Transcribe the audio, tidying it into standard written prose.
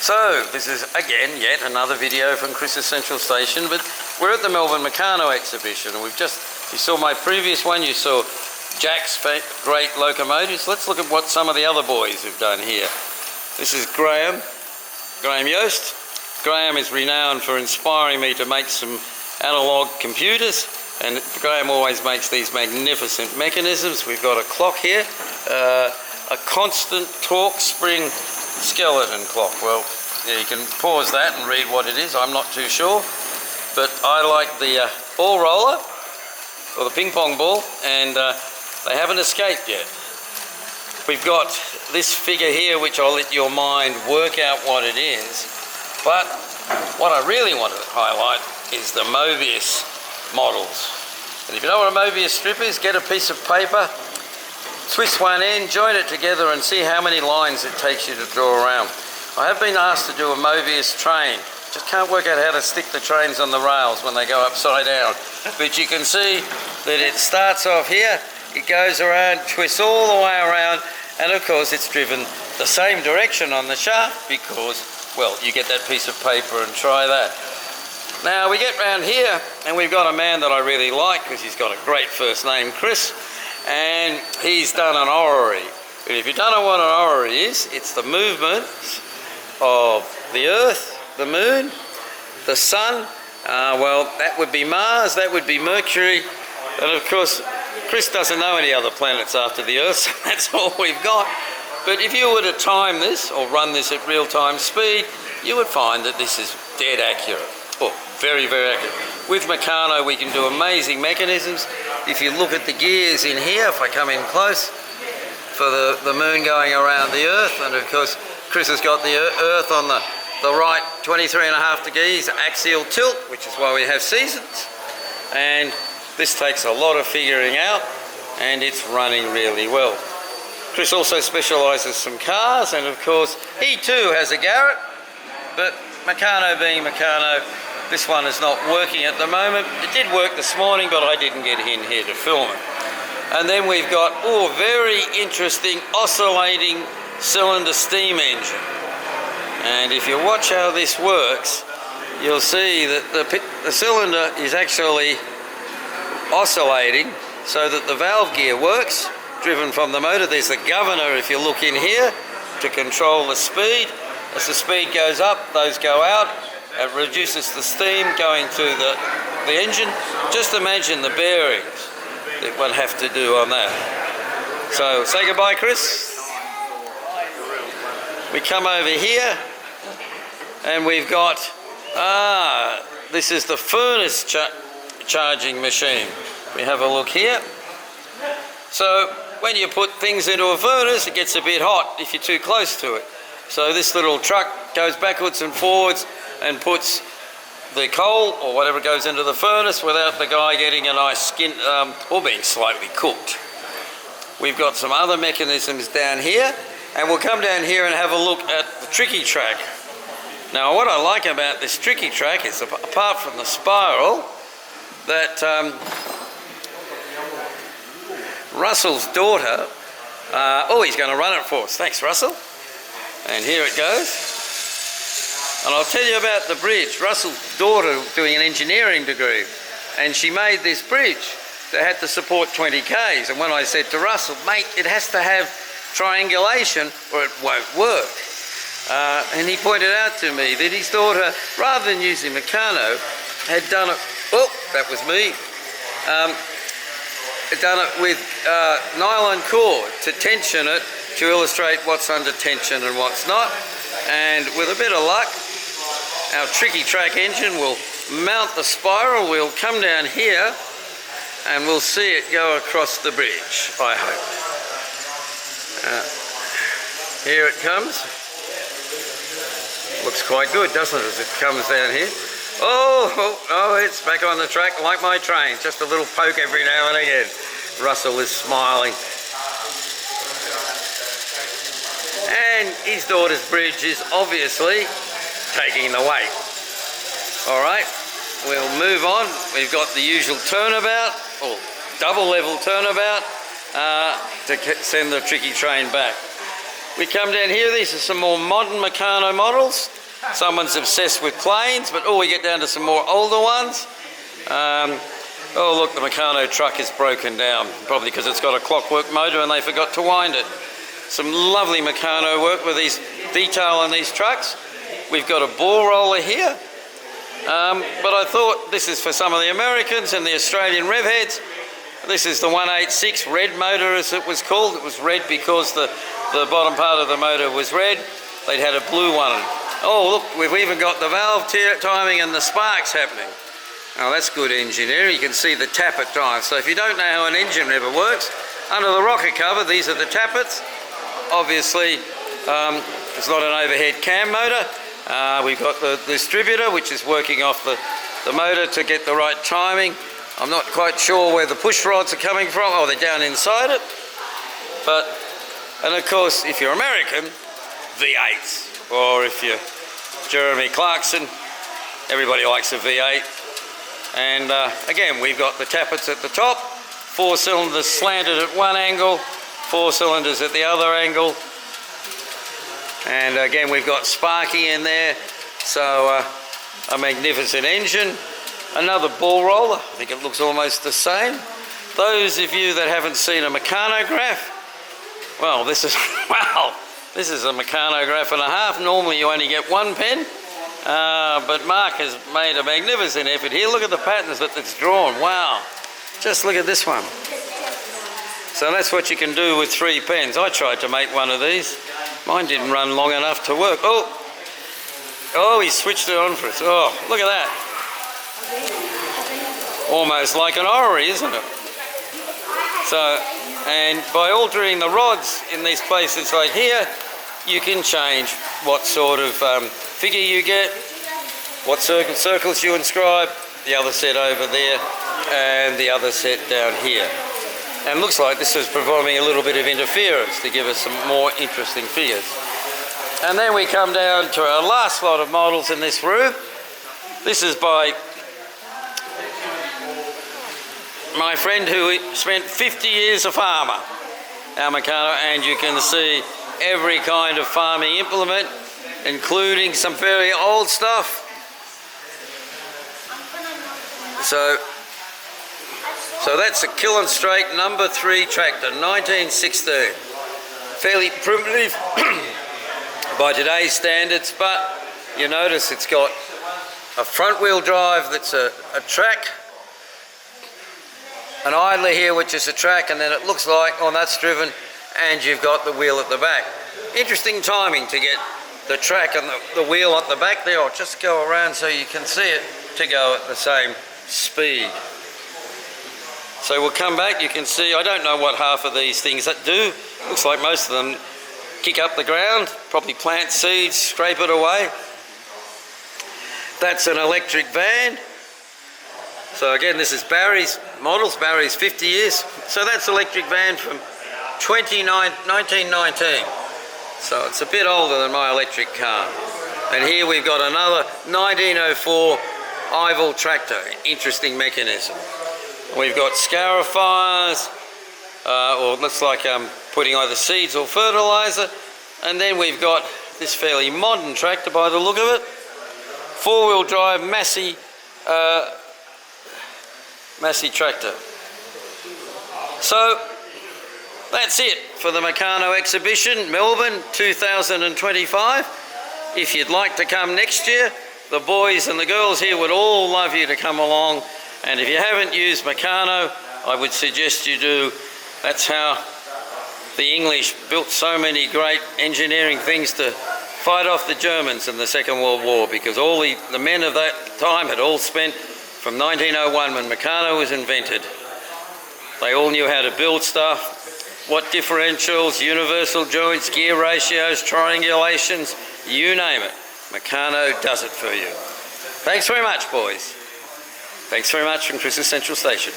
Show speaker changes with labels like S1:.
S1: So, this is again yet another video from Chris's Central Station, but we're at the Melbourne Meccano exhibition, and you saw my previous one, you saw Jack's great locomotives. Let's look at what some of the other boys have done here. This is Graham Yost. Graham is renowned for inspiring me to make some analog computers, and Graham always makes these magnificent mechanisms. We've got a clock here, a constant torque spring skeleton clock. Well, yeah, you can pause that and read what it is. I'm not too sure, but I like the ball roller, or the ping pong ball, and they haven't escaped yet. We've got this figure here, which I'll let your mind work out what it is, but what I really want to highlight is the Mobius models. And if you know what a Mobius strip is, get a piece of paper, twist one end, join it together and see how many lines it takes you to draw around. I have been asked to do a Mobius train. Just can't work out how to stick the trains on the rails when they go upside down. But you can see that it starts off here, it goes around, twists all the way around, and of course it's driven the same direction on the shaft because, well, you get that piece of paper and try that. Now we get round here and we've got a man that I really like because he's got a great first name, Chris. And he's done an orrery. And if you don't know what an orrery is, it's the movements of the Earth, the Moon, the Sun. Well, that would be Mars, that would be Mercury, and of course, Chris doesn't know any other planets after the Earth, so that's all we've got. But if you were to time this, or run this at real-time speed, you would find that this is dead accurate. Oh, very, very accurate. With Meccano, we can do amazing mechanisms. If you look at the gears in here, if I come in close, for the moon going around the Earth, and of course, Chris has got the Earth on the right 23.5 degrees axial tilt, which is why we have seasons. And this takes a lot of figuring out, and it's running really well. Chris also specialises some cars, and of course, he too has a Garrett, but Meccano being Meccano, this one is not working at the moment. It did work this morning, but I didn't get in here to film it. And then we've got, oh, very interesting oscillating cylinder steam engine. And if you watch how this works, you'll see that the cylinder is actually oscillating so that the valve gear works, driven from the motor. There's the governor, if you look in here, to control the speed. As the speed goes up, those go out. It reduces the steam going through the engine. Just imagine the bearings that one have to do on that. So say goodbye, Chris. We come over here and we've got, this is the furnace charging machine. We have a look here. So when you put things into a furnace, it gets a bit hot if you're too close to it. So this little truck goes backwards and forwards and puts the coal or whatever goes into the furnace without the guy getting a nice skin or being slightly cooked. We've got some other mechanisms down here, and we'll come down here and have a look at the tricky track. Now what I like about this tricky track is, apart from the spiral, that Russell's daughter, he's going to run it for us. Thanks, Russell. And here it goes. And I'll tell you about the bridge. Russell's daughter doing an engineering degree, and she made this bridge that had to support 20 Ks. And when I said to Russell, mate, it has to have triangulation or it won't work. And he pointed out to me that his daughter, rather than using Meccano, had done it, that was me, had done it with nylon cord to tension it, to illustrate what's under tension and what's not. And with a bit of luck, our tricky track engine will mount the spiral. We'll come down here and we'll see it go across the bridge, I hope. Here it comes. Looks quite good, doesn't it, as it comes down here. Oh, it's back on the track like my train. Just a little poke every now and again. Russell is smiling. And his daughter's bridge is obviously taking the weight. All right, we'll move on. We've got the usual turnabout, or double level turnabout, to send the tricky train back. We come down here, these are some more modern Meccano models. Someone's obsessed with planes, but we get down to some more older ones. Oh look, the Meccano truck is broken down, probably because it's got a clockwork motor and they forgot to wind it. Some lovely Meccano work with these detail on these trucks. We've got a ball roller here, but I thought this is for some of the Americans and the Australian rev heads. This is the 186 red motor, as it was called. It was red because the bottom part of the motor was red. They'd had a blue one. Oh look, we've even got the valve timing and the sparks happening. Oh, that's good engineering. You can see the tappet drive. So if you don't know how an engine lever works, under the rocker cover, these are the tappets. Obviously, it's not an overhead cam motor. We've got the distributor, which is working off the motor to get the right timing. I'm not quite sure where the push rods are coming from. Oh, they're down inside it. And of course, if you're American, V8s. Or if you're Jeremy Clarkson, everybody likes a V8. And again, we've got the tappets at the top, 4 cylinders slanted at one angle, 4 cylinders at the other angle. And again, we've got Sparky in there, so a magnificent engine. Another ball roller, I think it looks almost the same. Those of you that haven't seen a mechanograph, well, this is, wow, this is a mechanograph and a half. Normally you only get 1 pen. But Mark has made a magnificent effort here. Look at the patterns that it's drawn. Wow. Just look at this one. So that's what you can do with 3 pens. I tried to make one of these. Mine didn't run long enough to work. Oh, he switched it on for us. Oh, look at that. Almost like an orrery, isn't it? So, and by altering the rods in these places like here, you can change what sort of figure you get, what circles you inscribe, the other set over there, and the other set down here. And looks like this is performing a little bit of interference to give us some more interesting figures. And then we come down to our last lot of models in this room. This is by my friend who spent 50 years a farmer, our Meccano, and you can see every kind of farming implement, including some very old stuff. So that's a Kiln Straight number 3 tractor, 1916. Fairly primitive by today's standards, but you notice it's got a front wheel drive that's a track, an idler here which is a track, and then it looks like, oh, that's driven, and you've got the wheel at the back. Interesting timing to get the track and the wheel at the back there. I'll just go around so you can see it, to go at the same speed. So we'll come back, you can see, I don't know what half of these things that do. Looks like most of them kick up the ground, probably plant seeds, scrape it away. That's an electric van. So again, this is Barry's models, Barry's 50 years. So that's electric van from 1919. So it's a bit older than my electric car. And here we've got another 1904 Ival tractor, interesting mechanism. We've got scarifiers, or looks like putting either seeds or fertilizer. And then we've got this fairly modern tractor by the look of it. 4-wheel drive Massey tractor. So that's it for the Meccano exhibition, Melbourne 2025. If you'd like to come next year, the boys and the girls here would all love you to come along. And if you haven't used Meccano, I would suggest you do. That's how the English built so many great engineering things to fight off the Germans in the Second World War, because all the men of that time had all spent from 1901 when Meccano was invented. They all knew how to build stuff, what differentials, universal joints, gear ratios, triangulations, you name it. Meccano does it for you. Thanks very much, boys. Thanks very much from Chris's Central Station.